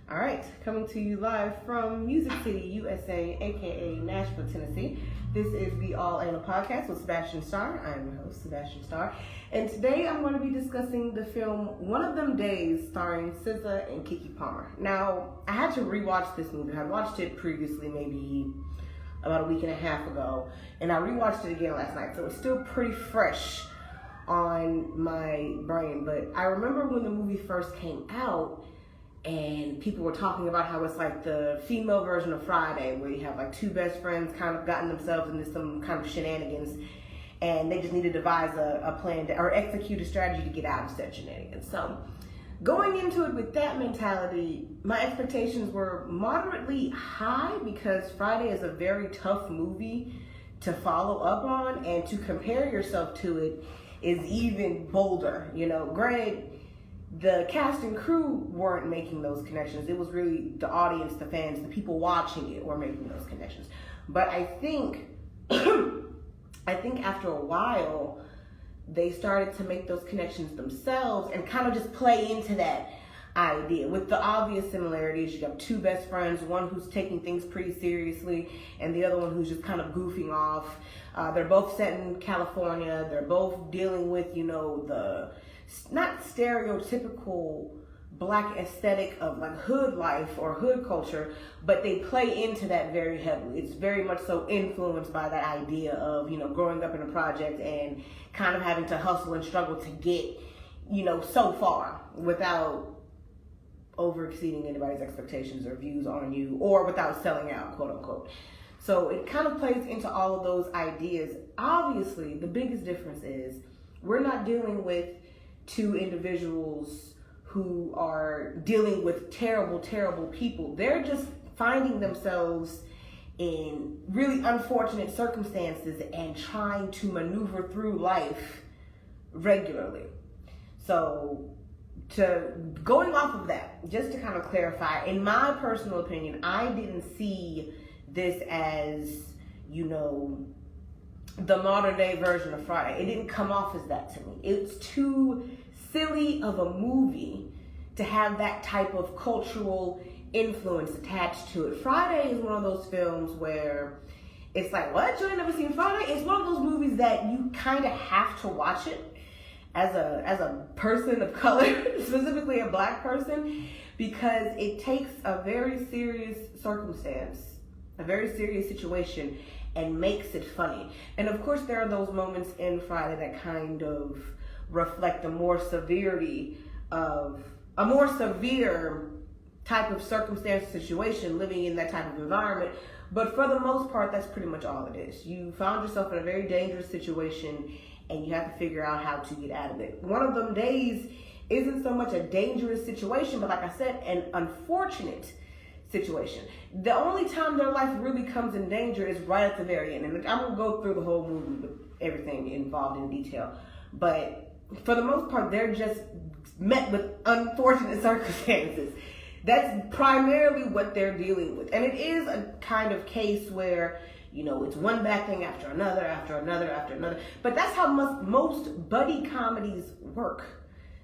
All right, coming to you live from Music City, USA, aka Nashville, Tennessee. This is the ALLAnal podcast with Sebastian Starr. I am your host, Sebastian Starr, and today I'm going to be discussing the film One of Them Days, starring SZA and KeKe Palmer. Now, I had to rewatch this movie. I had watched it previously, maybe about a week and a half ago, and I rewatched it again last night, so it's still pretty fresh on my brain. But I remember when the movie first came out, and people were talking about how it's like the female version of Friday, where you have like two best friends kind of gotten themselves into some kind of shenanigans, and they just need to devise a plan or execute a strategy to get out of said shenanigans. So going into it with that mentality, my expectations were moderately high because Friday is a very tough movie to follow up on, and to compare yourself to it is even bolder. You know, granted, the cast and crew weren't making those connections. It was really the audience, the fans, the people watching it were making those connections. But I think, after a while, they started to make those connections themselves and kind of just play into that idea. With the obvious similarities, you have two best friends, one who's taking things pretty seriously and the other one who's just kind of goofing off. They're both set in California. They're both dealing with, you know, the not stereotypical black aesthetic of like hood life or hood culture, but they play into that very heavily. It's very much so influenced by that idea of, you know, growing up in a project and kind of having to hustle and struggle to get, you know, so far without over exceeding anybody's expectations or views on you, or without selling out, quote unquote. So it kind of plays into all of those ideas. Obviously, the biggest difference is we're not dealing with two individuals who are dealing with terrible, terrible people. They're just finding themselves in really unfortunate circumstances and trying to maneuver through life regularly. So, going off of that, just to kind of clarify, in my personal opinion, I didn't see this as, you know, the modern day version of Friday. It didn't come off as that to me. It's too silly of a movie to have that type of cultural influence attached to it. Friday is one of those films where it's like, what? You ain't never seen Friday? It's one of those movies that you kind of have to watch it as a person of color, specifically a black person, because it takes a very serious circumstance, a very serious situation, and makes it funny. And of course, there are those moments in Friday that kind of reflect a more severe type of circumstance situation, living in that type of environment. But for the most part, that's pretty much all it is. You found yourself in a very dangerous situation and you have to figure out how to get out of it. One of them days isn't so much a dangerous situation, but like I said, an unfortunate situation. The only time their life really comes in danger is right at the very end. And I'm going to go through the whole movie with everything involved in detail. But for the most part, they're just met with unfortunate circumstances. That's primarily what they're dealing with. And it is a kind of case where, you know, it's one bad thing after another, after another, after another. But that's how most buddy comedies work.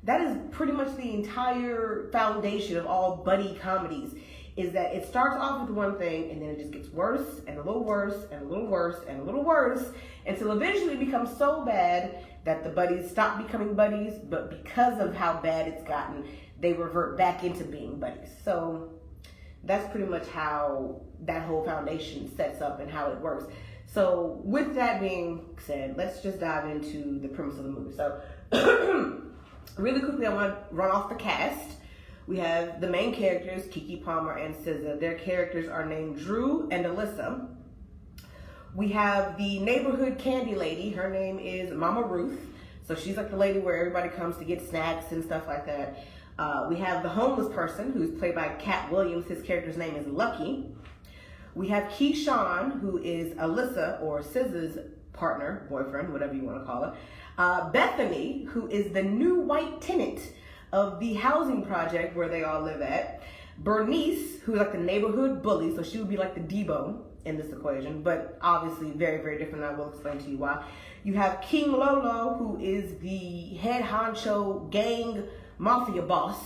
That is pretty much the entire foundation of all buddy comedies, is that it starts off with one thing and then it just gets worse and a little worse and a little worse and a little worse until eventually it becomes so bad that the buddies stop becoming buddies, but because of how bad it's gotten, they revert back into being buddies. So that's pretty much how that whole foundation sets up and how it works. So with that being said, let's just dive into the premise of the movie. So really quickly, I want to run off the cast. We have the main characters, KeKe Palmer and SZA. Their characters are named Drew and Alyssa. We have the neighborhood candy lady. Her name is Mama Ruth. So she's like the lady where everybody comes to get snacks and stuff like that. We have the homeless person, who's played by Cat Williams. His character's name is Lucky. We have Keyshawn, who is Alyssa or SZA's partner, boyfriend, whatever you want to call it. Bethany, who is the new white tenant of the housing project where they all live at. Bernice, who's like the neighborhood bully, so she would be like the Debo in this equation, but obviously very, very different. I will explain to you why. You have King Lolo, who is the head honcho gang mafia boss.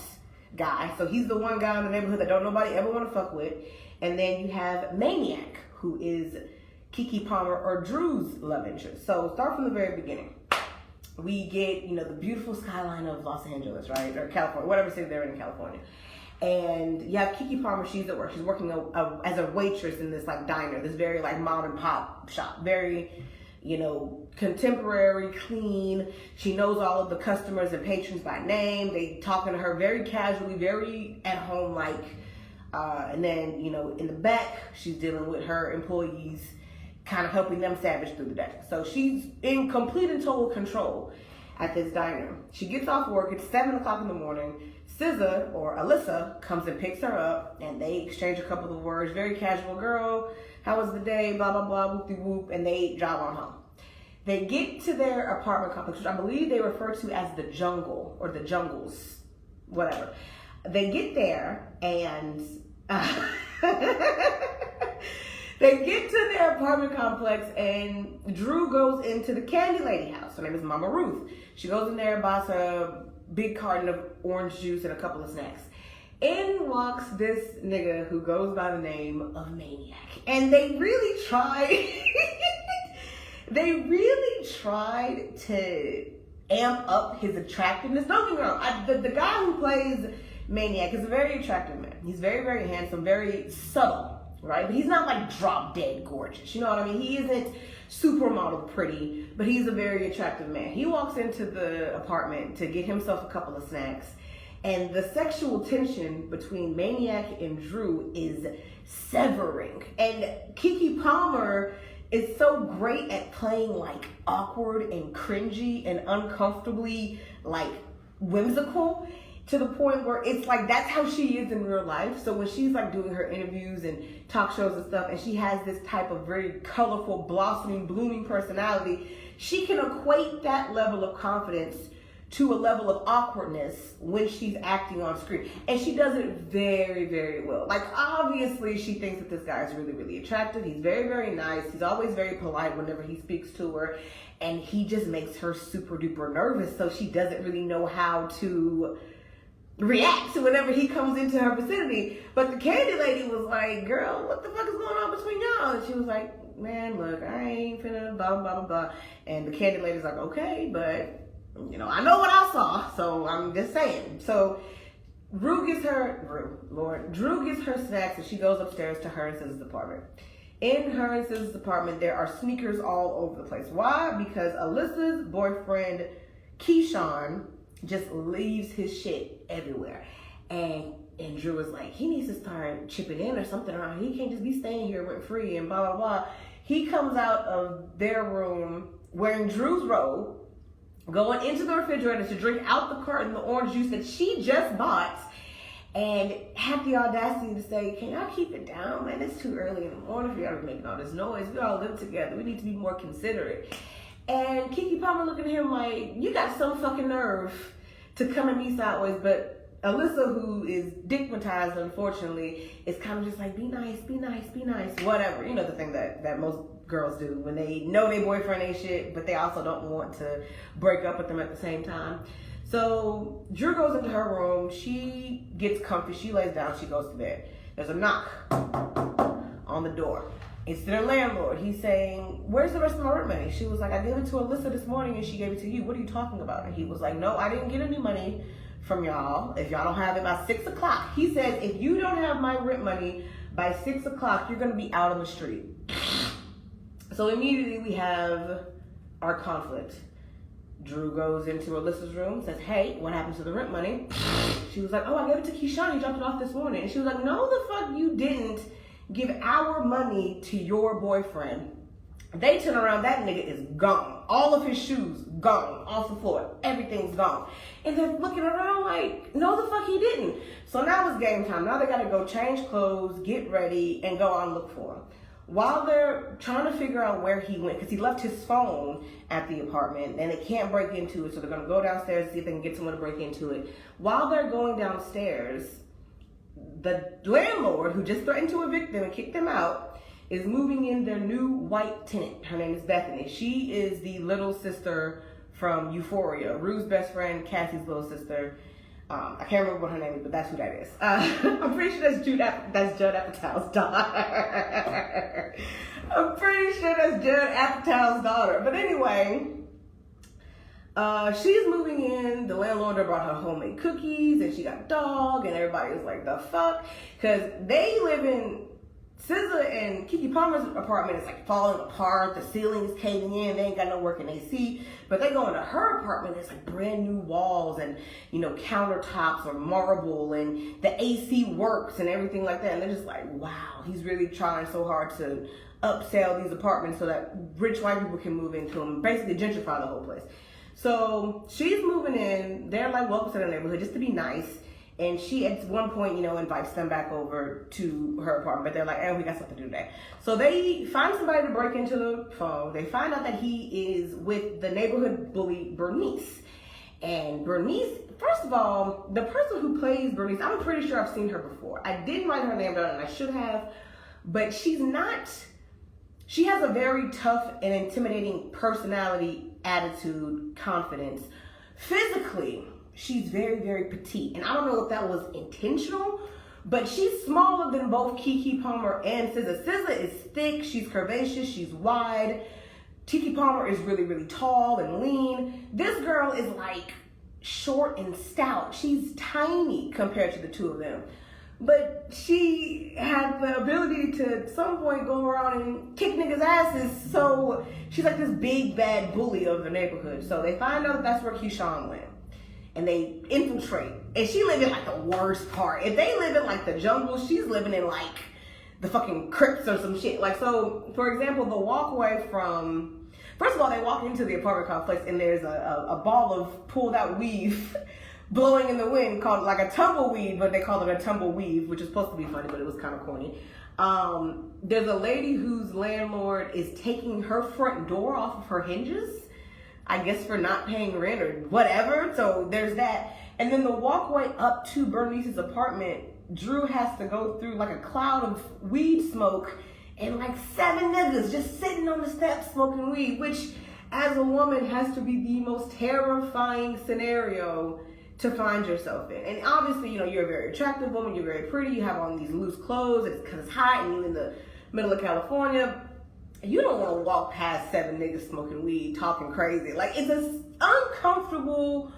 guy. So he's the one guy in the neighborhood that don't nobody ever want to fuck with. And then you have Maniac, who is KeKe Palmer or Drew's love interest. So start from the very beginning. We get, you know, the beautiful skyline of Los Angeles, right? Or California, whatever city they're in California. And you have KeKe Palmer, she's at work. She's working as a waitress in this like diner, this very like mom and pop shop. Very, you know, contemporary, clean. She knows all of the customers and patrons by name. They talking to her very casually, very at home like. And then, you know, in the back, she's dealing with her employees, kind of helping them savage through the day. So she's in complete and total control at this diner. She gets off work. It's 7 o'clock in the morning. SZA or Alyssa comes and picks her up, and they exchange a couple of words. Very casual, girl, how was the day, blah, blah, blah, whoop-de-whoop, and they drive on home. They get to their apartment complex, which I believe they refer to as the Jungle or the Jungles, whatever. They get there, and they get to their apartment complex, and Drew goes into the Candy Lady house. Her name is Mama Ruth. She goes in there and buys a big carton of orange juice and a couple of snacks. In walks this nigga who goes by the name of Maniac. And they really tried, to amp up his attractiveness. Don't get me wrong, the guy who plays Maniac is a very attractive man. He's very, very handsome, very subtle, right? But he's not like drop dead gorgeous. You know what I mean? He isn't supermodel pretty, but he's a very attractive man. He walks into the apartment to get himself a couple of snacks, and the sexual tension between Maniac and Drew is severing. And KeKe Palmer is so great at playing like awkward and cringy and uncomfortably like whimsical, to the point where it's like that's how she is in real life. So when she's like doing her interviews and talk shows and stuff, and she has this type of very colorful, blossoming, blooming personality, she can equate that level of confidence to a level of awkwardness when she's acting on screen. And she does it very, very well. Like, obviously, she thinks that this guy is really, really attractive. He's very, very nice. He's always very polite whenever he speaks to her. And he just makes her super duper nervous. So she doesn't really know how to react to whenever he comes into her vicinity. But the Candy Lady was like, girl, what the fuck is going on between y'all? And she was like, man, look, I ain't finna blah, blah, blah, blah. And the Candy Lady's like, okay, but, you know, I know what I saw, so I'm just saying. So Drew gets her snacks, and she goes upstairs to her and SZA's apartment. In her and SZA's apartment, there are sneakers all over the place. Why? Because Alyssa's boyfriend, Keyshawn, just leaves his shit everywhere. And Drew was like, he needs to start chipping in or something around. He can't just be staying here rent free and blah, blah, blah. He comes out of their room wearing Drew's robe, going into the refrigerator to drink out the carton the orange juice that she just bought, and had the audacity to say, can y'all keep it down, man? It's too early in the morning for y'all to be making all this noise. We all live together. We need to be more considerate. And KeKe Palmer looking at him like, you got some fucking nerve to come at me sideways. But Alyssa, who is digmatized, unfortunately, is kind of just like, be nice, be nice, be nice, whatever. You know, the thing that most girls do when they know their boyfriend ain't shit, but they also don't want to break up with them at the same time. So Drew goes into her room. She gets comfy. She lays down. She goes to bed. There's a knock on the door. It's their landlord. He's saying, where's the rest of my rent money? She was like, I gave it to Alyssa this morning and she gave it to you. What are you talking about? And he was like, no, I didn't get any money from y'all. If y'all don't have it by 6 o'clock. He said, if you don't have my rent money by 6 o'clock, you're going to be out on the street. So immediately we have our conflict. Drew goes into Alyssa's room, says, hey, what happened to the rent money? She was like, oh, I gave it to Keyshawn. He dropped it off this morning. And she was like, no, the fuck you didn't. Give our money to your boyfriend. They turn around, that nigga is gone. All of his shoes gone off the floor. Everything's gone. And they're looking around like, no, the fuck he didn't. So now it's game time. Now they gotta go change clothes, get ready, and go out and look for him. While they're trying to figure out where he went, because he left his phone at the apartment and they can't break into it, so they're gonna go downstairs and see if they can get someone to break into it. While they're going downstairs, the landlord, who just threatened to evict them and kick them out, is moving in their new white tenant. Her name is Bethany. She is the little sister from Euphoria. Rue's best friend, Cassie's little sister. I can't remember what her name is, but that's who that is. I'm pretty sure that's Judd Apatow's daughter. I'm pretty sure that's Judd Apatow's daughter. But anyway, she's moving in. The landlord brought her homemade cookies, and she got a dog, and everybody was like, the fuck? Because they live in SZA and KeKe Palmer's apartment is like falling apart. The ceiling is caving in. They ain't got no working AC. But they go into her apartment. It's like brand new walls and, you know, countertops or marble, and the AC works and everything like that. And they're just like, wow, he's really trying so hard to upsell these apartments so that rich white people can move into them. Basically gentrify the whole place. So she's moving in. They're like, welcome to the neighborhood, just to be nice. And she, at one point, you know, invites them back over to her apartment. But they're like, we got something to do today. So they find somebody to break into the phone. They find out that he is with the neighborhood bully, Bernice. And Bernice, first of all, the person who plays Bernice, I'm pretty sure I've seen her before. I didn't write her name down, and I should have. But she has a very tough and intimidating personality, attitude, confidence. Physically, she's very, very petite. And I don't know if that was intentional, but she's smaller than both KeKe Palmer and SZA. SZA is thick, she's curvaceous, she's wide. KeKe Palmer is really, really tall and lean. This girl is like short and stout. She's tiny compared to the two of them. But she had the ability to at some point go around and kick niggas' asses. So she's like this big bad bully of the neighborhood. So they find out that that's where Keyshawn went. And they infiltrate. And she live in like the worst part. If they live in like the jungle, she's living in like the fucking crypts or some shit. Like, so, for example, the walkway from, first of all, they walk into the apartment complex and there's a ball of pulled out weave blowing in the wind called like a tumbleweed, but they call it a tumbleweave, which is supposed to be funny, but it was kind of corny. There's a lady whose landlord is taking her front door off of her hinges, I guess for not paying rent or whatever. So there's that. And then the walkway up to Bernice's apartment, Drew has to go through like a cloud of weed smoke and like 7 niggas just sitting on the steps smoking weed, which as a woman has to be the most terrifying scenario to find yourself in. And obviously, you know, you're a very attractive woman, you're very pretty, you have on these loose clothes, it's because it's hot and you're in the middle of California. You don't want to walk past 7 niggas smoking weed, talking crazy. Like, it's an uncomfortable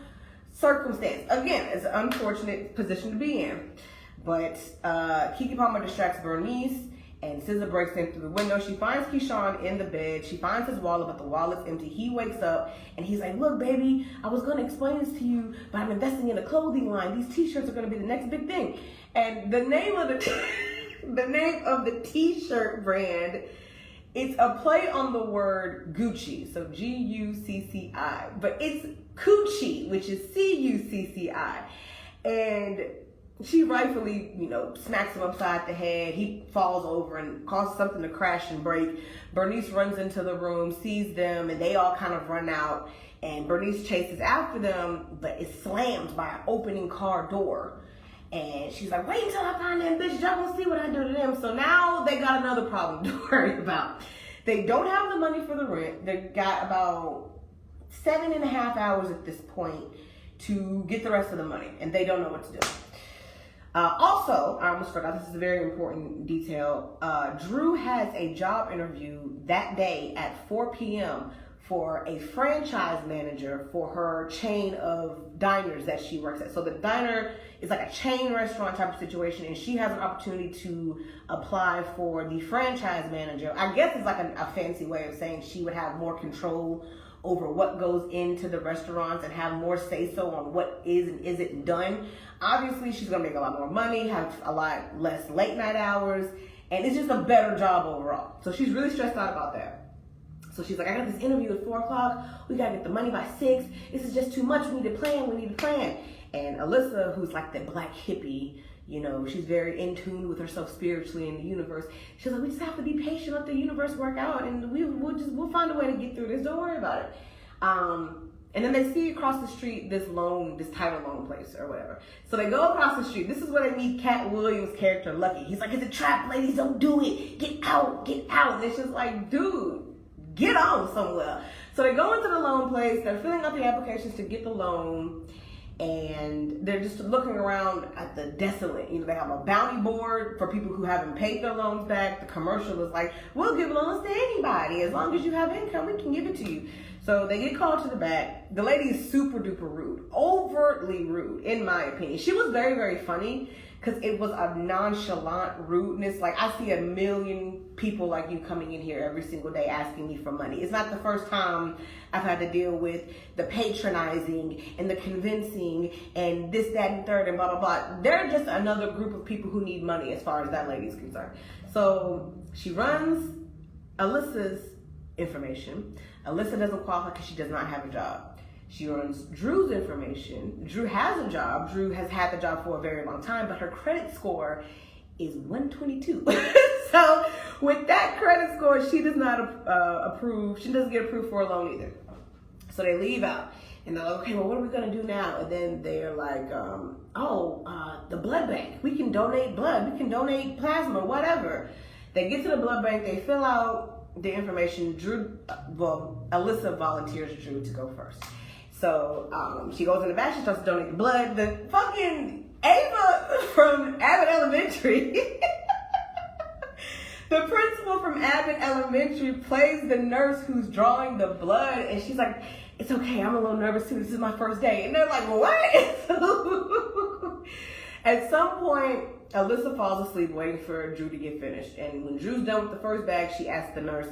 circumstance. Again, it's an unfortunate position to be in. But KeKe Palmer distracts Bernice, and SZA breaks in through the window. She finds Keyshawn in the bed. She finds his wallet, but the wallet's empty. He wakes up, and he's like, look, baby, I was going to explain this to you, but I'm investing in a clothing line. These t-shirts are going to be the next big thing. And the name of the t-shirt brand, it's a play on the word Gucci, so G-U-C-C-I, but it's Coochie, which is C-U-C-C-I. And she rightfully, you know, smacks him upside the head. He falls over and causes something to crash and break. Bernice runs into the room, sees them, and they all kind of run out. And Bernice chases after them, but is slammed by an opening car door. And she's like, wait until I find them bitches. Y'all gonna see what I do to them. So now they got another problem to worry about. They don't have the money for the rent. They got about 7.5 hours at this point to get the rest of the money. And they don't know what to do. Also, I almost forgot, this is a very important detail. Drew has a job interview that day at 4 p.m. for a franchise manager for her chain of diners that she works at. So the diner is like a chain restaurant type of situation, and she has an opportunity to apply for the franchise manager. I guess it's like a fancy way of saying she would have more control over what goes into the restaurants and have more say-so on what is and isn't done. Obviously, she's going to make a lot more money, have a lot less late-night hours, and it's just a better job overall. So she's really stressed out about that. So she's like, I got this interview at 4 o'clock. We got to get the money by 6. This is just too much. We need a plan. And Alyssa, who's like the black hippie, you know, she's very in tune with herself spiritually in the universe. She's like, we just have to be patient, let the universe work out, and we'll find a way to get through this. Don't worry about it. And then they see across the street this title loan place or whatever. So they go across the street. This is where they meet Cat Williams' character, Lucky. He's like, it's a trap, ladies, don't do it. Get out. And it's just like, dude, get on somewhere. So they go into the loan place. They're filling out the applications to get the loan. and they're just looking around at the desolate. You know, they have a bounty board for people who haven't paid their loans back. The commercial is like, we'll give loans to anybody. As long as you have income, we can give it to you. So they get called to the back. The lady is super duper rude, overtly rude, in my opinion. She was very, very funny because it was a nonchalant rudeness. Like, I see a million people like you coming in here every single day asking me for money. It's not the first time I've had to deal with the patronizing and the convincing and this, that, and third and blah, blah, blah. They're just another group of people who need money as far as that lady's concerned. So she runs Alyssa's information. Alyssa doesn't qualify because she does not have a job. She runs Drew's information. Drew has a job. Drew has had the job for a very long time, but her credit score is 122. So with that credit score, she does not approve. She doesn't get approved for a loan either. So they leave out. And they're like, okay, well, what are we going to do now? And then they're like, the blood bank. We can donate blood. We can donate plasma, whatever. They get to the blood bank. They fill out the information. Alyssa volunteers Drew to go first. So she goes in the back. She starts to donate the blood. The fucking Ava from Abbott Elementary, the principal from Abbott Elementary, plays the nurse who's drawing the blood, and she's like, it's okay, I'm a little nervous too, this is my first day. And they're like, what? At some point, Alyssa falls asleep waiting for Drew to get finished. And when Drew's done with the first bag, she asks the nurse,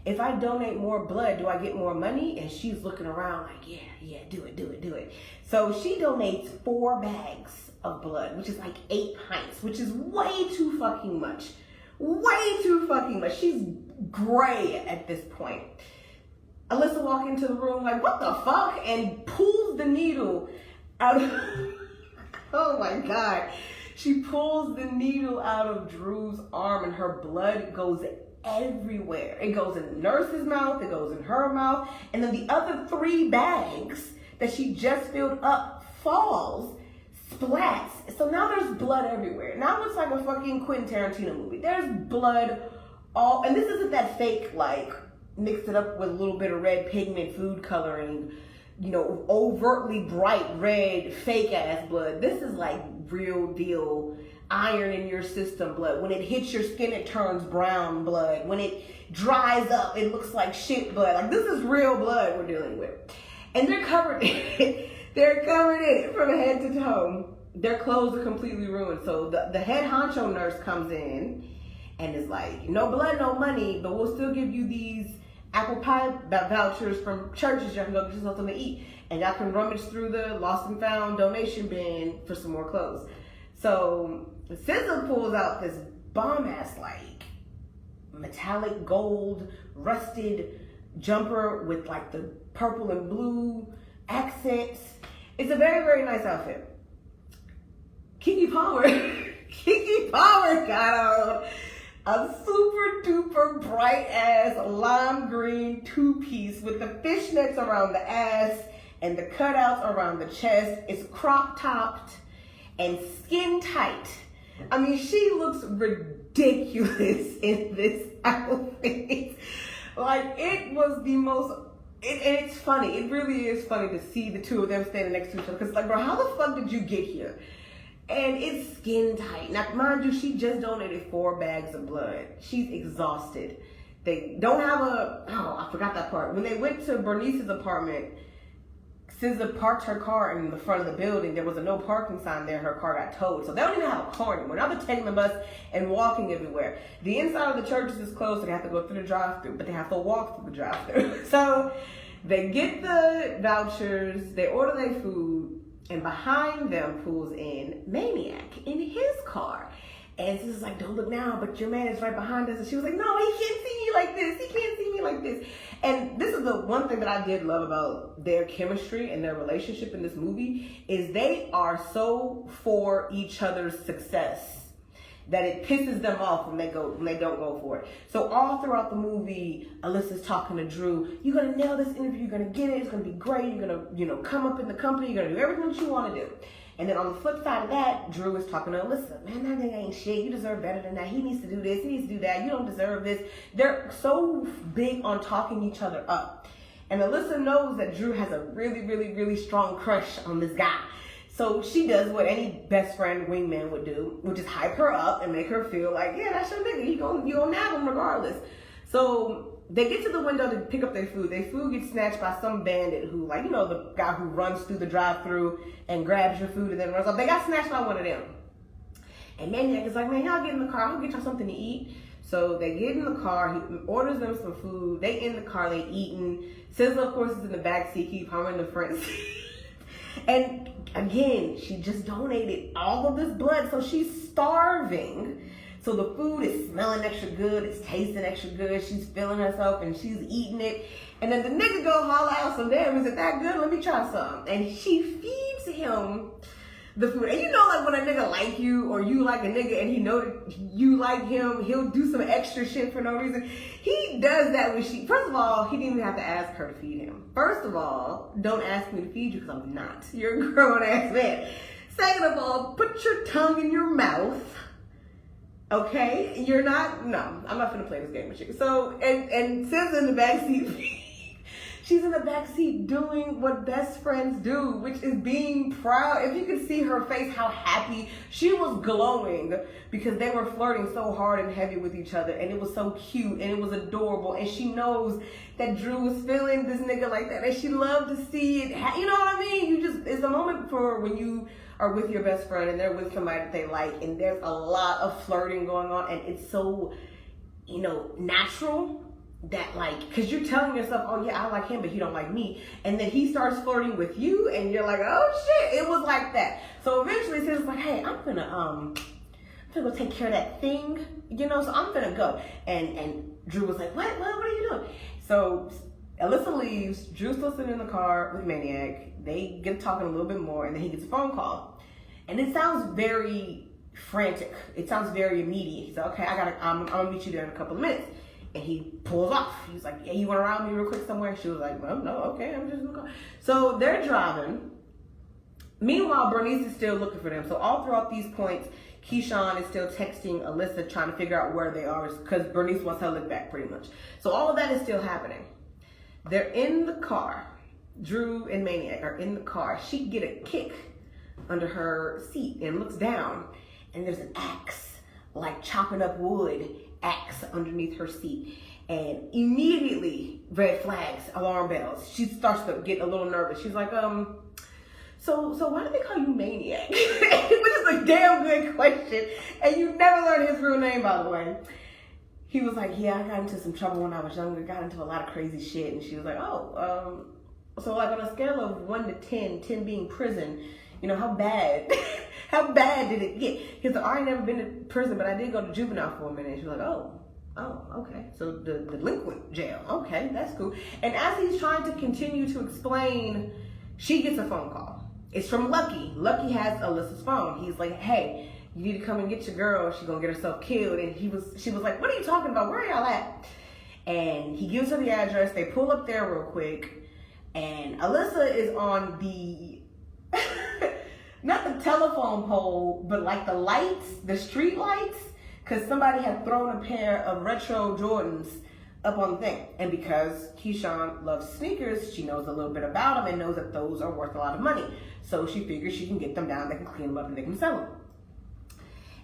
if I donate more blood, do I get more money? And she's looking around like, yeah, do it. So she donates 4 bags of blood, which is like 8 pints, which is way too fucking much. Way too fucking much. She's gray at this point. Alyssa walks into the room like, what the fuck? And pulls the needle out of, oh my God. She pulls the needle out of Drew's arm and her blood goes everywhere. It goes in the nurse's mouth, it goes in her mouth, and then the other 3 bags that she just filled up falls, splats. So now there's blood everywhere. Now it's like a fucking Quentin Tarantino movie. There's blood all, and this isn't that fake, like, mix it up with a little bit of red pigment food coloring, you know, overtly bright red fake ass blood. This is like real deal iron in your system blood. When it hits your skin, it turns brown blood. When it dries up, it looks like shit blood. Like, this is real blood we're dealing with. And they're covered in it. They're covered in it from head to toe. Their clothes are completely ruined. So the head honcho nurse comes in and is like, no blood, no money, but we'll still give you these apple pie vouchers from churches. Y'all can go get something to eat. And y'all can rummage through the lost and found donation bin for some more clothes. So SZA pulls out this bomb-ass, like, metallic gold rusted jumper with like the purple and blue accents. It's a very, very nice outfit. KeKe Palmer got on a super duper bright ass lime green 2-piece with the fishnets around the ass and the cutouts around the chest. It's crop topped and skin tight. I mean, she looks ridiculous in this outfit. Like, it was the most, and it's funny. It really is funny to see the two of them standing next to each other. Because, like, bro, how the fuck did you get here? And it's skin tight. Now, mind you, she just donated 4 bags of blood. She's exhausted. They don't have I forgot that part. When they went to Bernice's apartment, SZA parked her car in the front of the building. There was a no parking sign there. Her car got towed. So they don't even have a car anymore. Now they're taking the bus and walking everywhere. The inside of the churches is closed, so they have to go through the drive-thru, but they have to walk through the drive-thru. So they get the vouchers, they order their food, and behind them pulls in Maniac in his car. And SZA's like, don't look now, but your man is right behind us. And she was like, no, he can't see me like this. He can't see me like this. And this is the one thing that I did love about their chemistry and their relationship in this movie is they are so for each other's success that it pisses them off when they don't go for it. So all throughout the movie, Alyssa's talking to Drew, you're gonna nail this interview, you're gonna get it, it's gonna be great, you're gonna, come up in the company, you're gonna do everything that you wanna do. And then on the flip side of that, Drew is talking to Alyssa. Man, that nigga ain't shit. You deserve better than that. He needs to do this. He needs to do that. You don't deserve this. They're so big on talking each other up. And Alyssa knows that Drew has a really, really, really strong crush on this guy. So she does what any best friend wingman would do, which is hype her up and make her feel like, yeah, that's your nigga. You gonna nab him regardless. So they get to the window to pick up their food. Their food gets snatched by some bandit who, like, you know, the guy who runs through the drive-thru and grabs your food and then runs off. They got snatched by one of them. And Maniac is like, man, y'all get in the car. I'll get y'all something to eat. So they get in the car. He orders them some food. They in the car. They eating. SZA, of course, is in the back seat. KeKe Palmer in the front seat. And again, she just donated all of this blood. So she's starving. So the food is smelling extra good. It's tasting extra good. She's feeling herself and she's eating it. And then the nigga go holler out some, damn, is it that good? Let me try some. And she feeds him the food. And you know, like when a nigga like you or you like a nigga and he know that you like him, he'll do some extra shit for no reason. He does that when she, first of all, he didn't even have to ask her to feed him. First of all, don't ask me to feed you because I'm not. You're a grown ass man. Second of all, put your tongue in your mouth. Okay? You're not, no, I'm not gonna play this game with you. So, and SZA in the backseat. She's in the backseat doing what best friends do, which is being proud. If you could see her face, how happy she was, glowing because they were flirting so hard and heavy with each other, and it was so cute and it was adorable. And she knows that Drew was feeling this nigga like that, and she loved to see it. You know what I mean? It's a moment for when you are with your best friend and they're with somebody that they like, and there's a lot of flirting going on, and it's so, you know, natural. That, like, because you're telling yourself, oh yeah, I like him, but he don't like me. And then he starts flirting with you, and you're like, oh shit, it was like that. So eventually, Sis was like, hey, I'm gonna go take care of that thing, you know, so I'm gonna go. And Drew was like, what are you doing? So Alyssa leaves, Drew's still sitting in the car with Maniac. They get talking a little bit more, and then he gets a phone call. And it sounds very frantic. It sounds very immediate. He's like, okay, I'm gonna meet you there in a couple of minutes. And he pulls off. He's like, yeah, you want to ride me real quick somewhere? She was like, well, no, okay, I'm just gonna go. So they're driving. Meanwhile, Bernice is still looking for them. So all throughout these points, Keyshawn is still texting Alyssa, trying to figure out where they are, because Bernice wants her lick back pretty much. So all of that is still happening. They're in the car. Drew and Maniac are in the car. She get a kick under her seat and looks down, and there's an axe, like chopping up wood, axe underneath her seat. And immediately, red flags, alarm bells. She starts to get a little nervous. She's like, so why do they call you Maniac? Which is a damn good question. And you never learn his real name, by the way. He was like, yeah, I got into some trouble when I was younger, got into a lot of crazy shit. And she was like, so like on a scale of 1 to 10, 10 being prison, you know, how bad did it get? He's like, I ain't never been to prison, but I did go to juvenile for a minute. And she was like, oh, okay. So the delinquent jail. Okay, that's cool. And as he's trying to continue to explain, she gets a phone call. It's from Lucky. Lucky has Alyssa's phone. He's like, hey, you need to come and get your girl. She's gonna get herself killed. And she was like, what are you talking about? Where are y'all at? And he gives her the address. They pull up there real quick. And Alyssa is on the not the telephone pole, but like the lights, the street lights, because somebody had thrown a pair of retro Jordans up on the thing. And because Keyshawn loves sneakers, she knows a little bit about them and knows that those are worth a lot of money. So she figures she can get them down, they can clean them up, and they can sell them.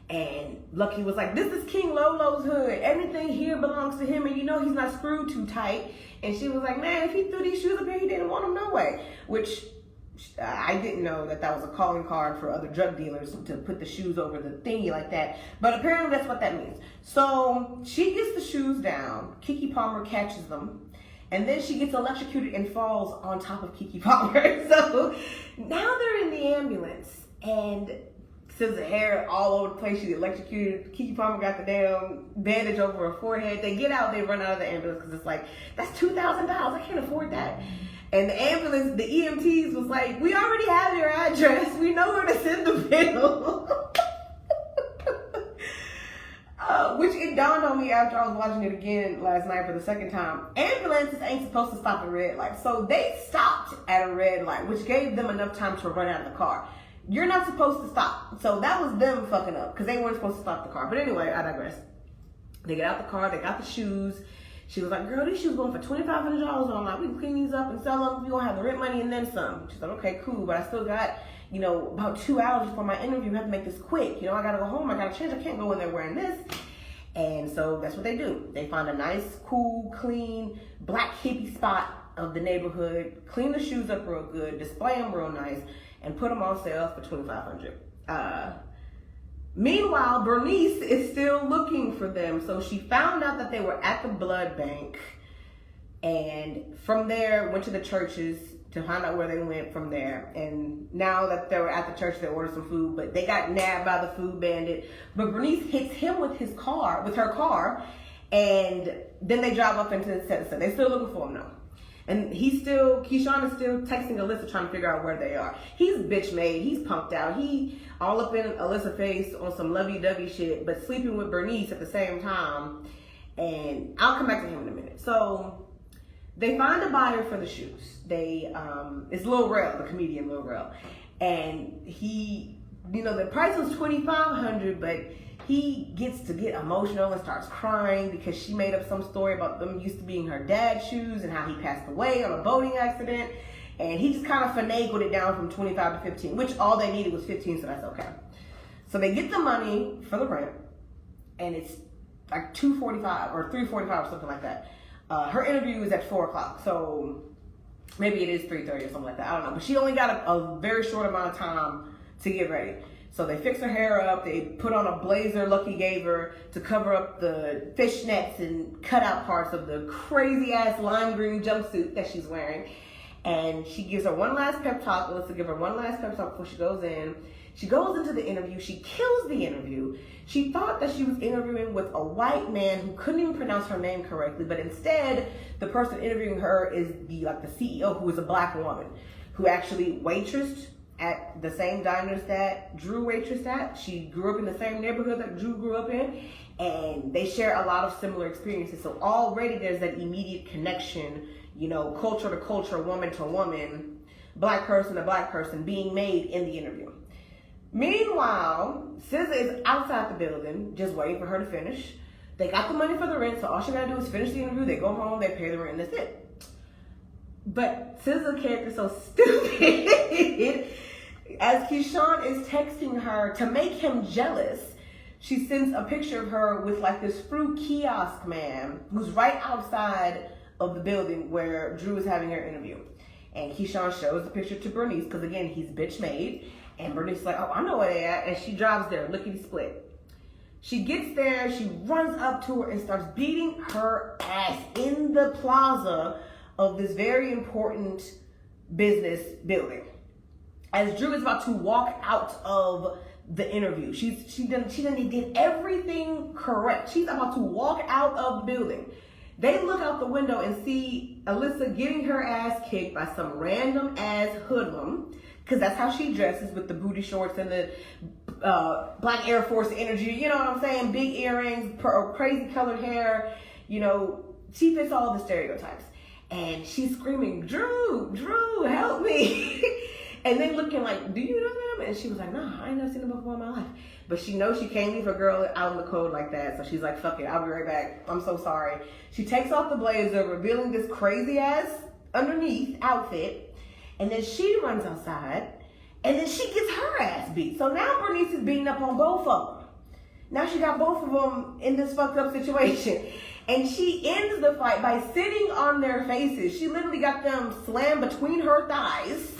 And Lucky was like, this is King Lolo's hood. Everything here belongs to him, and you know he's not screwed too tight. And she was like, man, if he threw these shoes up here, he didn't want them no way. Which I didn't know that was a calling card for other drug dealers to put the shoes over the thingy like that. But apparently that's what that means. So she gets the shoes down. KeKe Palmer catches them. And then she gets electrocuted and falls on top of KeKe Palmer. So now they're in the ambulance. And SZA hair all over the place. She electrocuted. KeKe Palmer got the damn bandage over her forehead. They get out. They run out of the ambulance because it's like, that's $2,000. I can't afford that. And the ambulance, the EMTs was like, we already have your address. We know where to send the bill. Which it dawned on me after I was watching it again last night for the second time. Ambulances ain't supposed to stop at red light. So they stopped at a red light, which gave them enough time to run out of the car. You're not supposed to stop. So that was them fucking up because they weren't supposed to stop the car. But anyway, I digress. They get out the car. They got the shoes. She was like, girl, these shoes going for $2,500. I'm like, we can clean these up and sell them. You're going to have the rent money and then some. She's like, okay, cool. But I still got, about 2 hours before my interview, we have to make this quick. I gotta go home, I gotta change, I can't go in there wearing this. And so that's what they do. They find a nice, cool, clean, black hippie spot of the neighborhood, clean the shoes up real good, display them real nice, and put them on sale for $2,500. Meanwhile, Bernice is still looking for them. So she found out that they were at the blood bank, and from there went to the churches to find out where they went from there. And now that they were at the church, they ordered some food, but they got nabbed by the food bandit. But Bernice hits him with her car, and then they drive up into the center. They're still looking for him now. And Keyshawn is still texting Alyssa trying to figure out where they are. He's bitch made, he's pumped out, he all up in Alyssa's face on some lovey-dovey shit, but sleeping with Bernice at the same time. And I'll come back to him in a minute. So they find a buyer for the shoes. It's Lil Rel, the comedian Lil Rel. And he, the price was $2,500, but he gets to get emotional and starts crying because she made up some story about them used to being her dad's shoes and how he passed away on a boating accident. And he just kind of finagled it down from 25 to 15, which all they needed was 15, so that's okay. So they get the money for the rent, and it's like 2:45 or 3:45 or something like that. Her interview is at 4 o'clock, so maybe it is 3:30 or something like that. I don't know. But she only got a very short amount of time to get ready. So they fix her hair up. They put on a blazer Lucky gave her to cover up the fishnets and cut out parts of the crazy ass lime green jumpsuit that she's wearing. And she gives her one last pep talk. Alyssa give her one last pep talk before she goes in. She goes into the interview. She kills the interview. She thought that she was interviewing with a white man who couldn't even pronounce her name correctly, but instead, the person interviewing her is the CEO, who is a black woman, who actually waitressed at the same diners that Drew waitressed at. She grew up in the same neighborhood that Drew grew up in, and they share a lot of similar experiences. So already there's that immediate connection, culture to culture, woman to woman, black person to black person being made in the interview. Meanwhile, SZA is outside the building, just waiting for her to finish. They got the money for the rent, so all she gotta do is finish the interview. They go home, they pay the rent, and that's it. But SZA's character is so stupid. As Keyshawn is texting her to make him jealous, she sends a picture of her with like this fruit kiosk man who's right outside of the building where Drew is having her interview. And Keyshawn shows the picture to Bernice, because again, he's bitch made. And Bernice is like, oh, I know where they at. And she drives there, lickety split. She gets there, she runs up to her and starts beating her ass in the plaza of this very important business building. As Drew is about to walk out of the interview, she did everything correct. She's about to walk out of the building. They look out the window and see Alyssa getting her ass kicked by some random ass hoodlum, because that's how she dresses, with the booty shorts and the black Air Force energy. You know what I'm saying? Big earrings, crazy colored hair. She fits all the stereotypes. And she's screaming, Drew, help me. And they looking like, do you know them? And she was like, no, I ain't never seen them before in my life. But she knows she can't leave a girl out in the cold like that. So she's like, fuck it, I'll be right back. I'm so sorry. She takes off the blazer, revealing this crazy ass underneath outfit. And then she runs outside. And then she gets her ass beat. So now Bernice is beating up on both of them. Now she got both of them in this fucked up situation. And she ends the fight by sitting on their faces. She literally got them slammed between her thighs.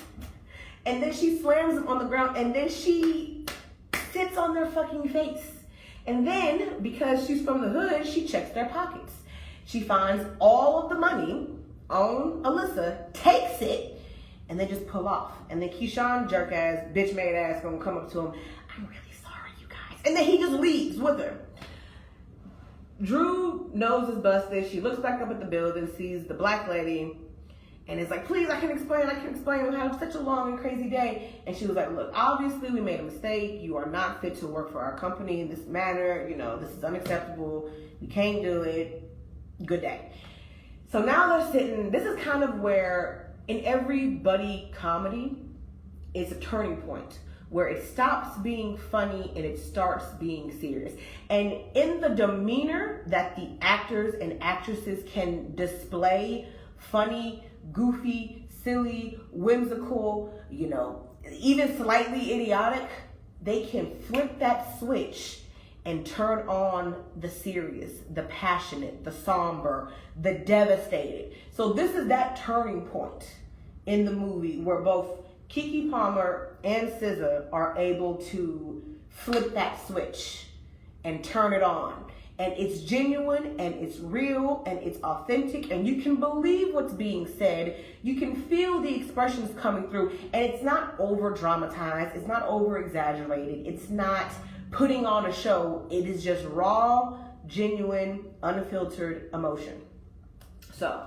And then she slams them on the ground. And then she sits on their fucking face. And then, because she's from the hood, she checks their pockets. She finds all of the money on Alyssa, takes it, and they just pull off. And then Keyshawn, jerk ass, bitch made ass, gonna come up to him. I'm really sorry, you guys. And then he just leaves with her. Drew knows is busted. She looks back up at the building, sees the black lady, and is like, please, I can explain. We had such a long and crazy day. And she was like, look, obviously we made a mistake. You are not fit to work for our company in this manner. This is unacceptable. We can't do it. Good day. So now they're sitting. This is kind of where, in every buddy comedy, it's a turning point where it stops being funny and it starts being serious. And in the demeanor that the actors and actresses can display, funny, goofy, silly, whimsical, even slightly idiotic, they can flip that switch and turn on the serious, the passionate, the somber, the devastated. So this is that turning point in the movie where both KeKe Palmer and SZA are able to flip that switch and turn it on. And it's genuine and it's real and it's authentic and you can believe what's being said. You can feel the expressions coming through and it's not over dramatized. It's not over exaggerated. It's not putting on a show. It is just raw, genuine, unfiltered emotion. So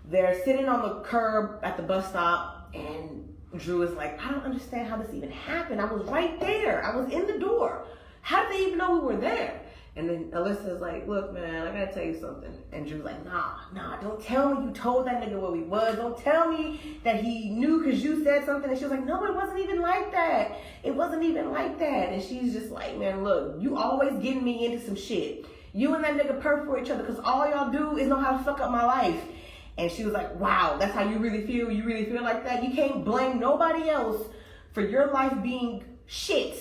they're sitting on the curb at the bus stop and Drew is like, I don't understand how this even happened. I was right there. I was in the door. How did they even know we were there? And then Alyssa's like, look, man, I gotta tell you something. And Drew's like, nah, don't tell me you told that nigga where we was. Don't tell me that he knew because you said something. And she was like, no, it wasn't even like that. It wasn't even like that. And she's just like, man, look, you always getting me into some shit. You and that nigga perfect for each other because all y'all do is know how to fuck up my life. And she was like, wow, that's how you really feel? You really feel like that? You can't blame nobody else for your life being shit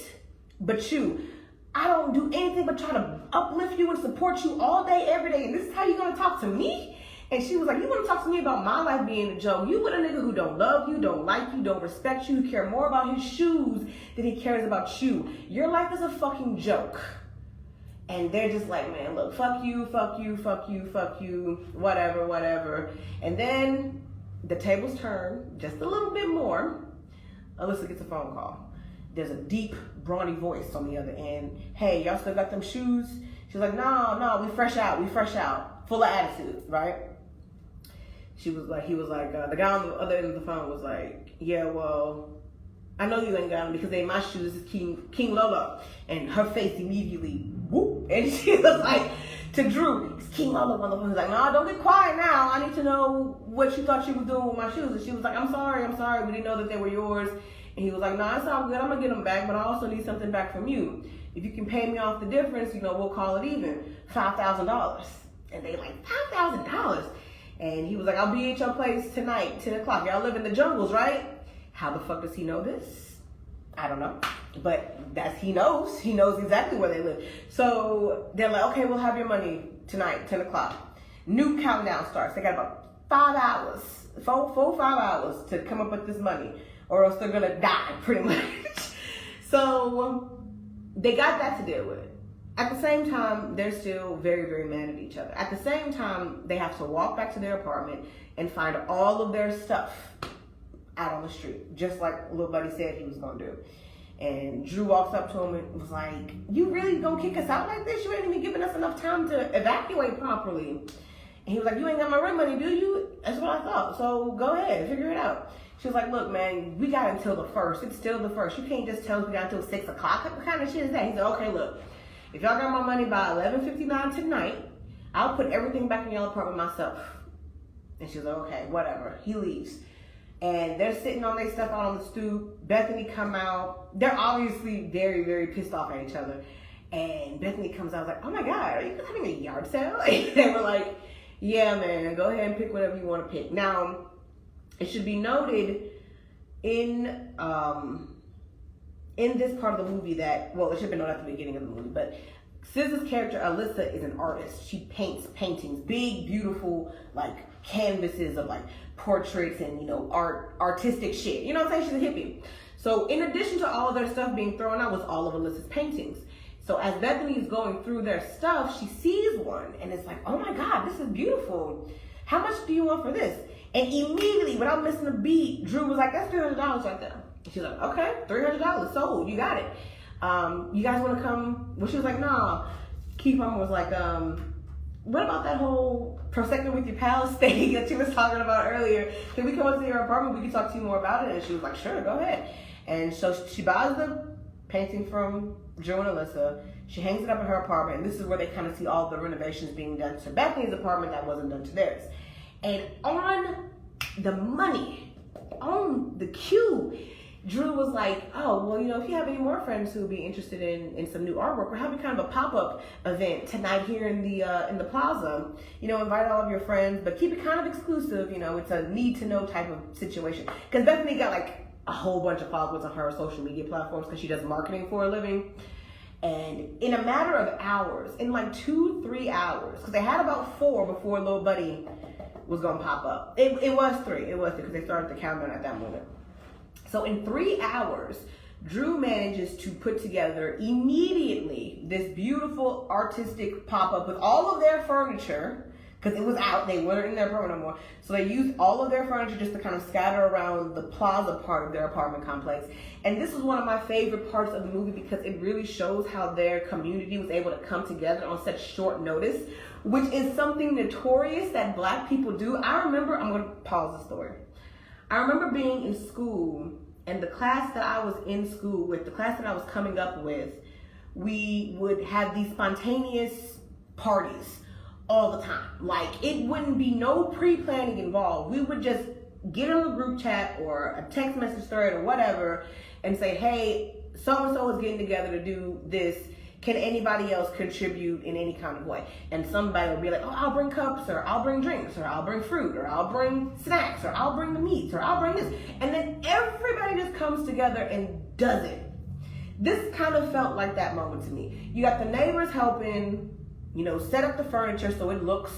but you. I don't do anything but try to uplift you and support you all day, every day. And this is how you're going to talk to me? And she was like, you want to talk to me about my life being a joke? You with a nigga who don't love you, don't like you, don't respect you, who care more about his shoes than he cares about you. Your life is a fucking joke. And they're just like, man, look, fuck you, fuck you, fuck you, fuck you, whatever, whatever. And then the tables turn just a little bit more. Alyssa gets a phone call. There's a deep, brawny voice on the other end. Hey, y'all still got them shoes? She's like, no, we fresh out. Full of attitude, right? He was like, the guy on the other end of the phone was like, yeah, well, I know you ain't got them because they my shoes. This is King Lolo. And her face immediately, whoop. And she was like, to Drew, it's King Lolo on the phone. He's like, no, don't get quiet now. I need to know what you thought you was doing with my shoes. And she was like, I'm sorry. We didn't know that they were yours. And he was like, nah, it's all good. I'm going to get them back, but I also need something back from you. If you can pay me off the difference, we'll call it even. $5,000. And they like, $5,000? And he was like, I'll be at your place tonight, 10 o'clock. Y'all live in the jungles, right? How the fuck does he know this? I don't know. But he knows. He knows exactly where they live. So they're like, okay, we'll have your money tonight, 10 o'clock. New countdown starts. They got about 5 hours, 5 hours to come up with this money. Or else they're gonna die, pretty much. So they got that to deal with. At the same time, they're still very, very mad at each other. At the same time, they have to walk back to their apartment and find all of their stuff out on the street, just like Lil Buddy said he was gonna do. And Drew walks up to him and was like, you really gonna kick us out like this? You ain't even giving us enough time to evacuate properly. And he was like, you ain't got my rent money, do you? That's what I thought. So go ahead, figure it out. She was like, look, man, we got until the 1st. It's still the 1st. You can't just tell us we got until 6 o'clock. What kind of shit is that? He said, okay, look, if y'all got my money by 11:59 tonight, I'll put everything back in y'all apartment myself. And she was like, okay, whatever. He leaves. And they're sitting on their stuff out on the stoop. Bethany come out. They're obviously very, very pissed off at each other. And Bethany comes out, like, oh my God, are you having a yard sale? And they were like, yeah, man, go ahead and pick whatever you want to pick. Now, it should be noted in this part of the movie that, well, it should have been noted at the beginning of the movie, but SZA's character, Alyssa, is an artist. She paints paintings, big, beautiful, like, canvases of, like, portraits and, artistic shit. You know what I'm saying? She's a hippie. So in addition to all of their stuff being thrown out was all of Alyssa's paintings. So as Bethany is going through their stuff, she sees one and it's like, oh my God, this is beautiful. How much do you want for this? And immediately, without missing a beat, Drew was like, that's $300 right there. She's like, okay, $300, sold, you got it. You guys want to come? Well, she was like, nah. KeKe Palmer was like, what about that whole Prosecco with your pals thing that she was talking about earlier? Can we come up to your apartment? We can talk to you more about it. And she was like, sure, go ahead. And so she buys the painting from Drew and Alyssa. She hangs it up in her apartment. And this is where they kind of see all the renovations being done to Bethany's apartment that wasn't done to theirs. And on the money, on the cue, Drew was like, oh, well, if you have any more friends who would be interested in some new artwork, we're having kind of a pop-up event tonight here in the plaza. Invite all of your friends, but keep it kind of exclusive. It's a need-to-know type of situation. Because Bethany got like a whole bunch of followers on her social media platforms because she does marketing for a living. And in a matter of hours, in like 2-3 hours, because they had about 4 before Lil Buddy was gonna pop up. It was 3. It was 3 because they started the countdown at that moment. So in 3 hours, Drew manages to put together immediately this beautiful artistic pop-up with all of their furniture, because it was out, they weren't in their apartment no more. So they used all of their furniture just to kind of scatter around the plaza part of their apartment complex. And this is one of my favorite parts of the movie because it really shows how their community was able to come together on such short notice, which is something notorious that Black people do. I remember, I'm going to pause the story. I remember being in school, and the class that I was in school with, the class that I was coming up with, we would have these spontaneous parties all the time. Like, it wouldn't be no pre-planning involved. We would just get in a group chat or a text message thread or whatever and say, hey, so-and-so is getting together to do this. Can anybody else contribute in any kind of way? And somebody would be like, oh, I'll bring cups, or I'll bring drinks, or I'll bring fruit, or I'll bring snacks, or I'll bring the meats, or I'll bring this. And then everybody just comes together and does it. This kind of felt like that moment to me. You got the neighbors helping, set up the furniture so it looks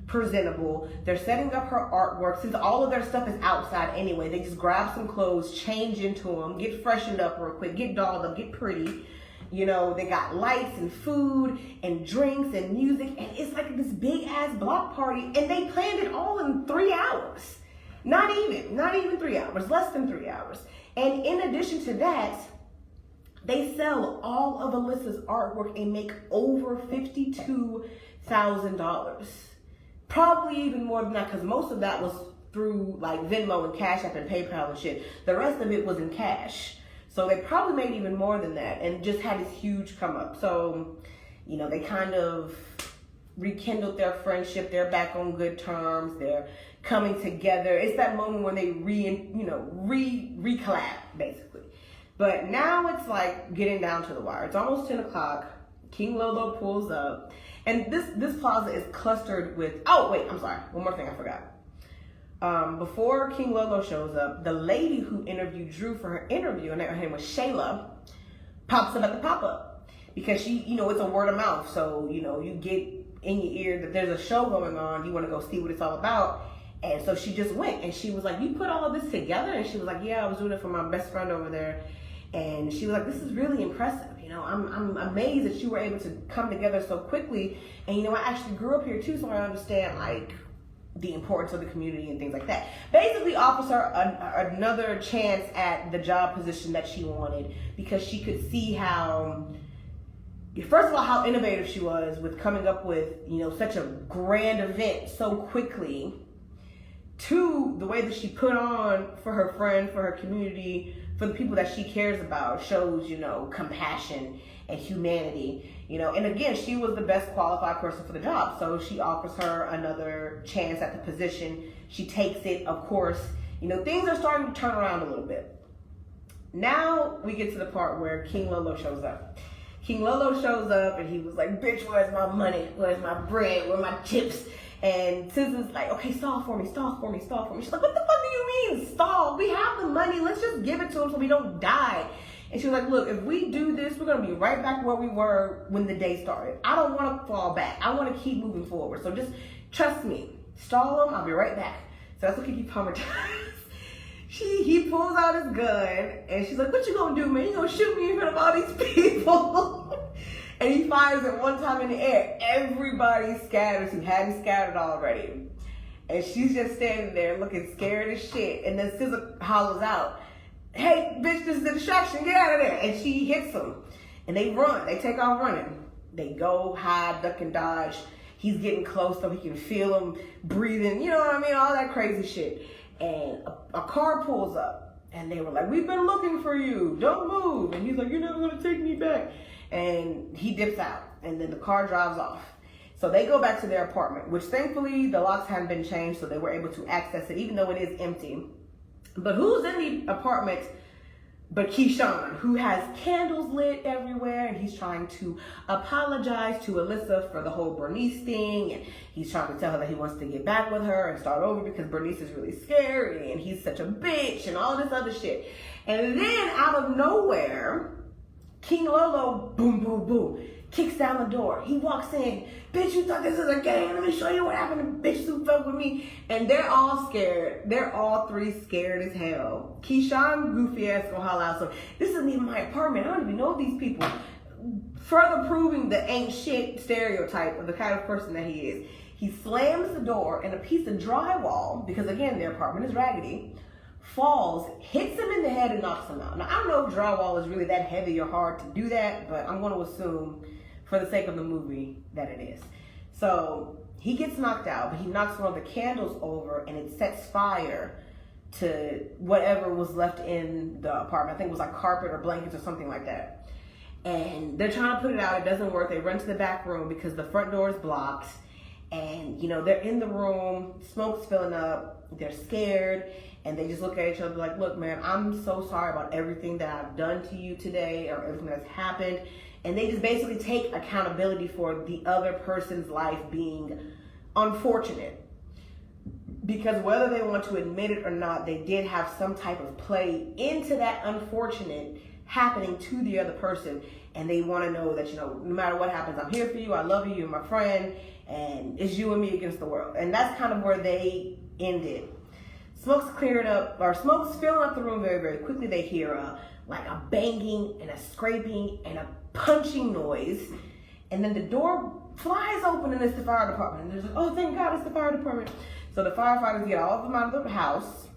presentable. They're setting up her artwork. Since all of their stuff is outside anyway, they just grab some clothes, change into them, get freshened up real quick, get dolled up, get pretty. They got lights and food and drinks and music, and it's like this big ass block party, and they planned it all in 3 hours. Not even 3 hours, less than 3 hours. And in addition to that, they sell all of Alyssa's artwork and make over $52,000. Probably even more than that, because most of that was through like Venmo and Cash App and PayPal and shit. The rest of it was in cash. So they probably made even more than that and just had this huge come up. So, they kind of rekindled their friendship. They're back on good terms. They're coming together. It's that moment when they recollab, basically. But now it's like getting down to the wire. It's almost 10 o'clock. King Lolo pulls up. And this plaza is clustered with, oh, wait, I'm sorry. One more thing I forgot. Before King Lolo shows up, the lady who interviewed Drew for her interview, and her name was Shayla, pops up at the pop-up. Because she, it's a word of mouth. So, you get in your ear that there's a show going on. You want to go see what it's all about. And so she just went. And she was like, you put all of this together? And she was like, yeah, I was doing it for my best friend over there. And she was like, this is really impressive. I'm amazed that you were able to come together so quickly. And, I actually grew up here too, so I understand, the importance of the community and things like that. Basically offers her another chance at the job position that she wanted, because she could see how, first of all, how innovative she was with coming up with, such a grand event so quickly. 2, the way that she put on for her friend, for her community, for the people that she cares about, shows, compassion and humanity, and again, she was the best qualified person for the job. So she offers her another chance at the position. She takes it, of course, things are starting to turn around a little bit. Now we get to the part where King Lolo shows up. King Lolo shows up and he was like, bitch, where's my money? Where's my bread? Where are my chips? And SZA's like, okay, stall for me. She's like, what the fuck do you mean stall? We have the money. Let's just give it to him so we don't die. And she was like, look, if we do this, we're going to be right back where we were when the day started. I don't want to fall back. I want to keep moving forward. So just trust me. Stall him. I'll be right back. So that's what KeKe Palmer does. He pulls out his gun and she's like, what you going to do, man? You going to shoot me in front of all these people? And he fires it one time in the air. Everybody scatters who hadn't scattered already. And she's just standing there looking scared as shit. And then SZA hollers out, hey, bitch, this is a distraction. Get out of there. And she hits him. And they run. They take off running. They go, hide, duck, and dodge. He's getting close so he can feel him breathing. You know what I mean? All that crazy shit. And a car pulls up. And they were like, we've been looking for you. Don't move. And he's like, you're never going to take me back. And he dips out, and then the car drives off. So they go back to their apartment, which thankfully the locks hadn't been changed, so they were able to access it, even though it is empty. But who's in the apartment but Keyshawn, who has candles lit everywhere, and he's trying to apologize to Alyssa for the whole Bernice thing, and he's trying to tell her that he wants to get back with her and start over because Bernice is really scary, and he's such a bitch, and all this other shit. And then, out of nowhere, King Lolo, boom, boom, boom, kicks down the door. He walks in. Bitch, you thought this was a game? Let me show you what happened to bitches who fuck with me. And they're all scared. They're all three scared as hell. Keyshawn, goofy ass, gonna holler out. So this isn't even my apartment. I don't even know these people. Further proving the ain't shit stereotype of the kind of person that he is. He slams the door, and a piece of drywall, because again, their apartment is raggedy, falls, hits him in the head, and knocks him out. Now, I don't know if drywall is really that heavy or hard to do that, but I'm going to assume, for the sake of the movie, that it is. So, he gets knocked out, but he knocks one of the candles over, and it sets fire to whatever was left in the apartment. I think it was like carpet or blankets or something like that. And they're trying to put it out. It doesn't work. They run to the back room because the front door is blocked. And, you know, they're in the room. Smoke's filling up. They're scared. And they just look at each other like, look, man, I'm so sorry about everything that I've done to you today or everything that's happened. And they just basically take accountability for the other person's life being unfortunate. Because whether they want to admit it or not, they did have some type of play into that unfortunate happening to the other person. And they want to know that, you know, no matter what happens, I'm here for you. I love you. You're my friend. And it's you and me against the world. And that's kind of where they ended. Smoke's cleared up, or Smoke's filling up the room very, very quickly. They hear a banging and a scraping and a punching noise. And then the door flies open and it's the fire department. And they're like, oh, thank God, it's the fire department. So the firefighters get all of them out of the house.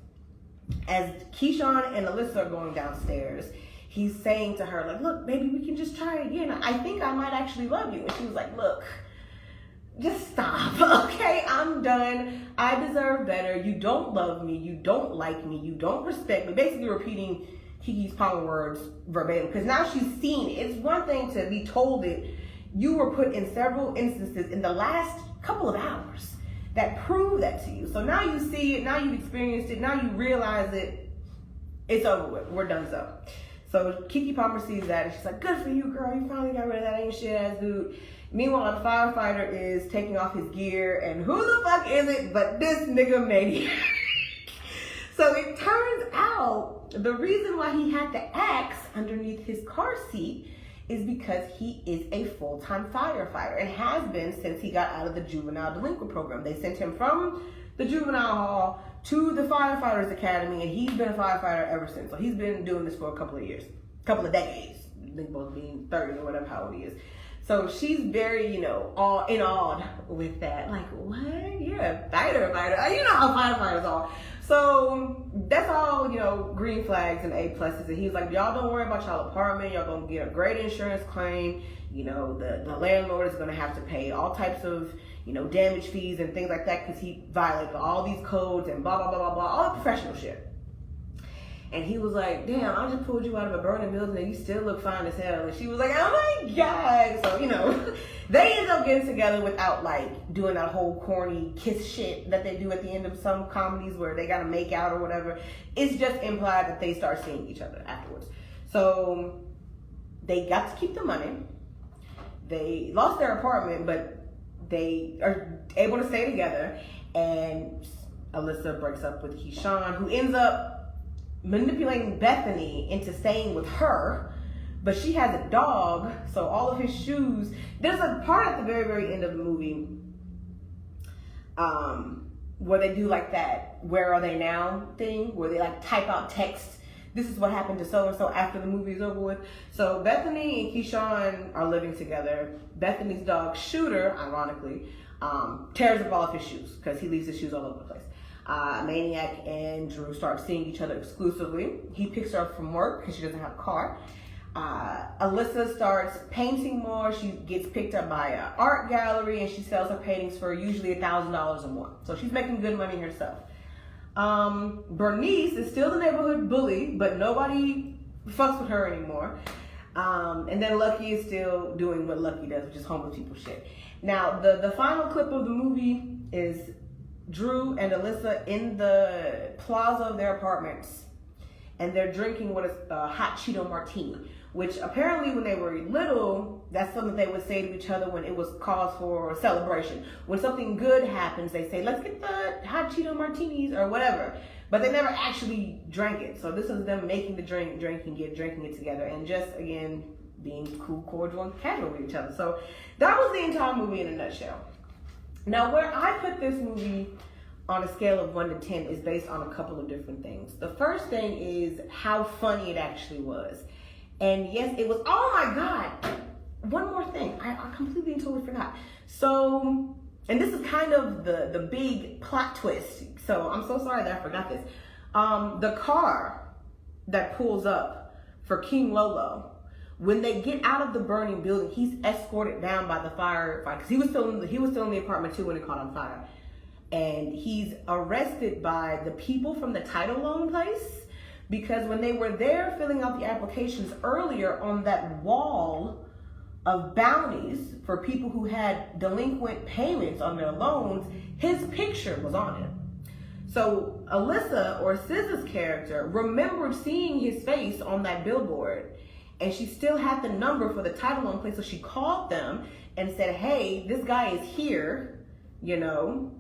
As Keyshawn and Alyssa are going downstairs, he's saying to her, like, look, baby, we can just try again. I think I might actually love you. And she was like, look, just stop, okay? I'm done. I deserve better. You don't love me. You don't like me. You don't respect me. Basically repeating KeKe's Palmer words verbatim. Because now she's seen it. It's one thing to be told it. You were put in several instances in the last couple of hours that prove that to you. So now you see it. Now you've experienced it. Now you realize it. It's over with. We're done so. So KeKe Palmer sees that. And she's like, good for you, girl. You finally got rid of that ain't shit ass dude. Meanwhile, the firefighter is taking off his gear, and who the fuck is it but this nigga maniac? So it turns out the reason why he had the axe underneath his car seat is because he is a full-time firefighter and has been since he got out of the juvenile delinquent program. They sent him from the juvenile hall to the firefighters academy, and he's been a firefighter ever since. So he's been doing this for a couple of years, couple of decades. I think both being 30 or whatever, how old he is. So she's very, you know, awed with that. Like, what? You're a fighter. You know how firefighters are. So that's all, you know, green flags and A pluses. And he's like, y'all don't worry about y'all apartment. Y'all gonna get a great insurance claim. You know, the landlord is gonna have to pay all types of, you know, damage fees and things like that because he violated all these codes and blah, blah, blah, blah, blah, all the professional shit. And he was like, damn, I just pulled you out of a burning building and you still look fine as hell. And she was like, oh my God. So, you know, they end up getting together without like doing that whole corny kiss shit that they do at the end of some comedies where they got to make out or whatever. It's just implied that they start seeing each other afterwards. So they got to keep the money. They lost their apartment, but they are able to stay together. And Alyssa breaks up with Keyshawn, who ends up manipulating Bethany into staying with her, but she has a dog, so all of his shoes. There's a part at the very, very end of the movie where they do like that "where are they now" thing, where they like type out text. This is what happened to so and so after the movie is over with. So Bethany and Keyshawn are living together. Bethany's dog Shooter, ironically, tears up all of his shoes because he leaves his shoes all over the place. Maniac and Drew start seeing each other exclusively. He picks her up from work because she doesn't have a car. Alyssa starts painting more. She gets picked up by an art gallery and she sells her paintings for usually $1,000 or more. So she's making good money herself. Bernice is still the neighborhood bully, but nobody fucks with her anymore. And then Lucky is still doing what Lucky does, which is homeless people shit. Now, the final clip of the movie is Drew and Alyssa in the plaza of their apartments, and they're drinking what is a hot Cheeto martini, which apparently when they were little, that's something they would say to each other when it was cause for a celebration. When something good happens, they say, let's get the hot Cheeto martinis or whatever. But they never actually drank it. So this is them making the drink, drinking it together, and just, again, being cool, cordial, and casual with each other. So that was the entire movie in a nutshell. Now, where I put this movie on a scale of 1 to 10 is based on a couple of different things. The first thing is how funny it actually was. And yes, it was, oh my God, one more thing. I completely and totally forgot. So, and this is kind of the big plot twist. So I'm so sorry that I forgot this. The car that pulls up for King Lolo, when they get out of the burning building, he's escorted down by the fire, because he was still in the apartment too when it caught on fire. And he's arrested by the people from the title loan place, because when they were there filling out the applications earlier, on that wall of bounties for people who had delinquent payments on their loans, his picture was on it. So Alyssa, or SZA's character, remembered seeing his face on that billboard, and she still had the number for the title loan place, so she called them and said, hey, this guy is here, you know,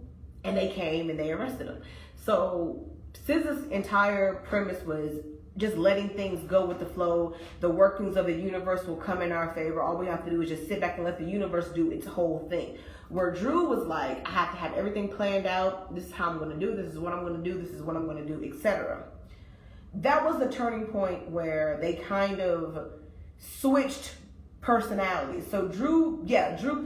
and they came and they arrested him. So SZA's entire premise was just letting things go with the flow. The workings of the universe will come in our favor. All we have to do is just sit back and let the universe do its whole thing. Where Drew was like, I have to have everything planned out. This is how I'm going to do. This is what I'm going to do. This is what I'm going to do, etc. That was the turning point where they kind of switched personalities. So Drew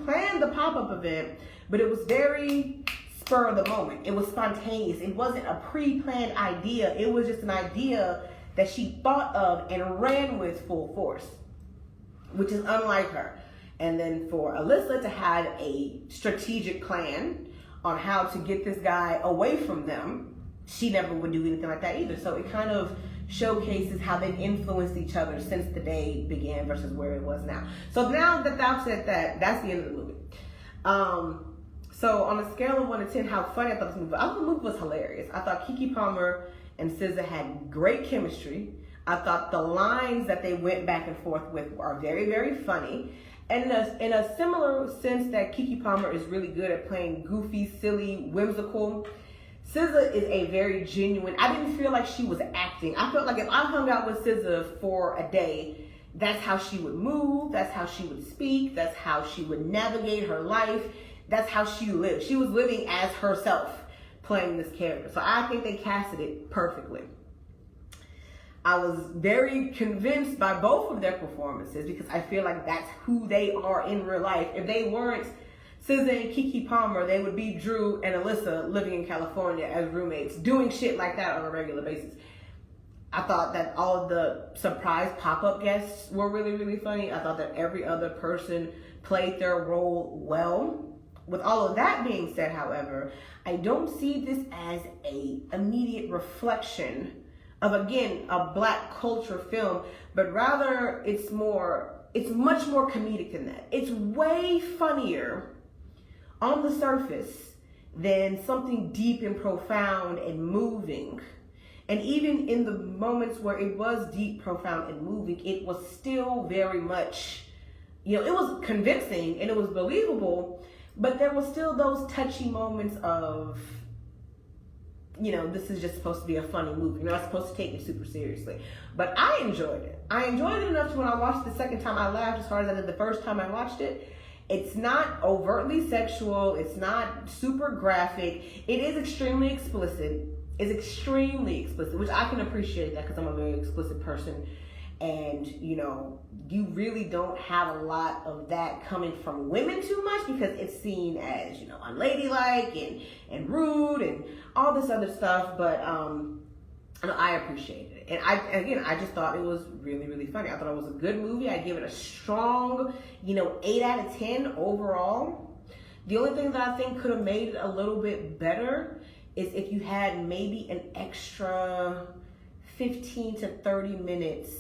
planned the pop-up event, but it was very spur of the moment. It was spontaneous. It wasn't a pre-planned idea. It was just an idea that she thought of and ran with full force, which is unlike her. And then for Alyssa to have a strategic plan on how to get this guy away from them, she never would do anything like that either. So it kind of showcases how they've influenced each other since the day began versus where it was now. So now that I've said that, that's the end of the movie. So on a scale of 1 to 10, how funny I thought this movie was. I thought the movie was hilarious. I thought KeKe Palmer and SZA had great chemistry. I thought the lines that they went back and forth with are very, very funny. And in a similar sense that KeKe Palmer is really good at playing goofy, silly, whimsical, SZA is a very genuine. I didn't feel like she was acting. I felt like if I hung out with SZA for a day, that's how she would move, that's how she would speak, that's how she would navigate her life, that's how she lived. She was living as herself, playing this character. So I think they casted it perfectly. I was very convinced by both of their performances because I feel like that's who they are in real life. If they weren't SZA and KeKe Palmer, they would be Drew and Alyssa living in California as roommates, doing shit like that on a regular basis. I thought that all of the surprise pop-up guests were really, really funny. I thought that every other person played their role well. With all of that being said, however, I don't see this as an immediate reflection of, again, a Black culture film, but rather it's much more comedic than that. It's way funnier on the surface than something deep and profound and moving. And even in the moments where it was deep, profound, and moving, it was still very much, it was convincing and it was believable, but there was still those touchy moments of, this is just supposed to be a funny movie. You're not supposed to take it super seriously. But I enjoyed it. I enjoyed it enough to when I watched it the second time, I laughed as hard as I did the first time I watched it. It's not overtly sexual. It's not super graphic. It is extremely explicit. It's extremely explicit, which I can appreciate that because I'm a very explicit person. And, you really don't have a lot of that coming from women too much because it's seen as, unladylike and rude and all this other stuff. But I appreciated it. And I just thought it was really, really funny. I thought it was a good movie. I give it a strong, 8 out of 10 overall. The only thing that I think could have made it a little bit better is if you had maybe an extra 15 to 30 minutes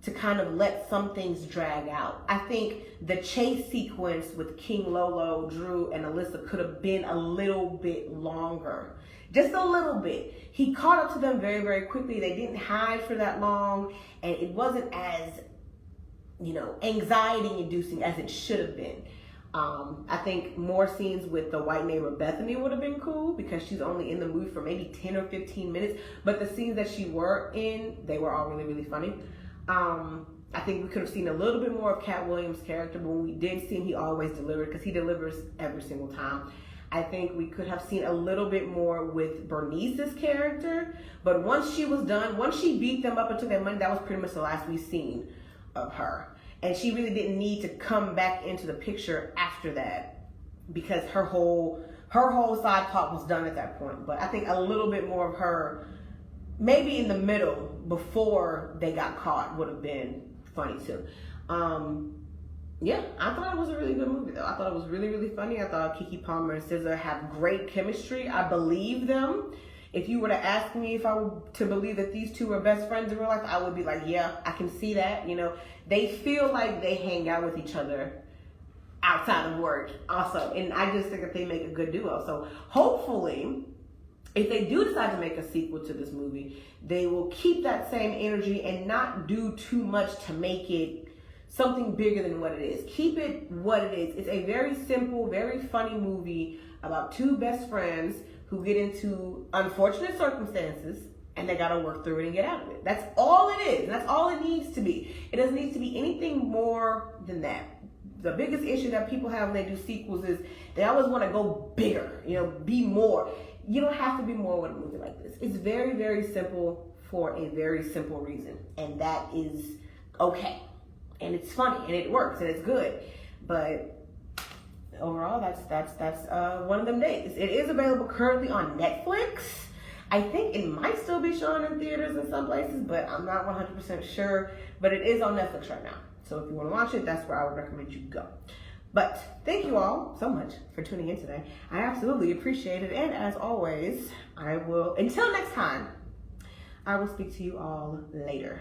to kind of let some things drag out. I think the chase sequence with King Lolo, Drew, and Alyssa could have been a little bit longer. Just a little bit. He caught up to them very, very quickly. They didn't hide for that long, and it wasn't as, anxiety-inducing as it should have been. I think more scenes with the white neighbor Bethany would have been cool because she's only in the movie for maybe 10 or 15 minutes. But the scenes that she were in, they were all really, really funny. I think we could have seen a little bit more of Cat Williams' character, but when we did see him, he always delivered because he delivers every single time. I think we could have seen a little bit more with Bernice's character, but once she was done, once she beat them up and took their money, that was pretty much the last we've seen of her. And she really didn't need to come back into the picture after that because her whole side plot was done at that point. But I think a little bit more of her, maybe in the middle before they got caught, would have been funny too. Yeah, I thought it was a really good movie though. I thought it was really, really funny. I thought KeKe Palmer and SZA have great chemistry. I believe them. If you were to ask me if I were to believe that these two are best friends in real life, I would be like, yeah, I can see that. They feel like they hang out with each other outside of work also. And I just think that they make a good duo. So hopefully, if they do decide to make a sequel to this movie, they will keep that same energy and not do too much to make it something bigger than what it is. Keep it what it is. It's a very simple, very funny movie about two best friends who get into unfortunate circumstances and they gotta work through it and get out of it. That's all it is. That's all it needs to be. It doesn't need to be anything more than that. The biggest issue that people have when they do sequels is they always want to go bigger, be more. You don't have to be more with a movie like this. It's very, very simple for a very simple reason. And that is okay. And it's funny and it works and it's good. But overall, that's one of them days. It is available currently on Netflix. I think it might still be showing in theaters in some places, but I'm not 100% sure. But it is on Netflix right now. So if you want to watch it, that's where I would recommend you go. But thank you all so much for tuning in today. I absolutely appreciate it. And as always, until next time, I will speak to you all later.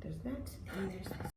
There's that, and there's that.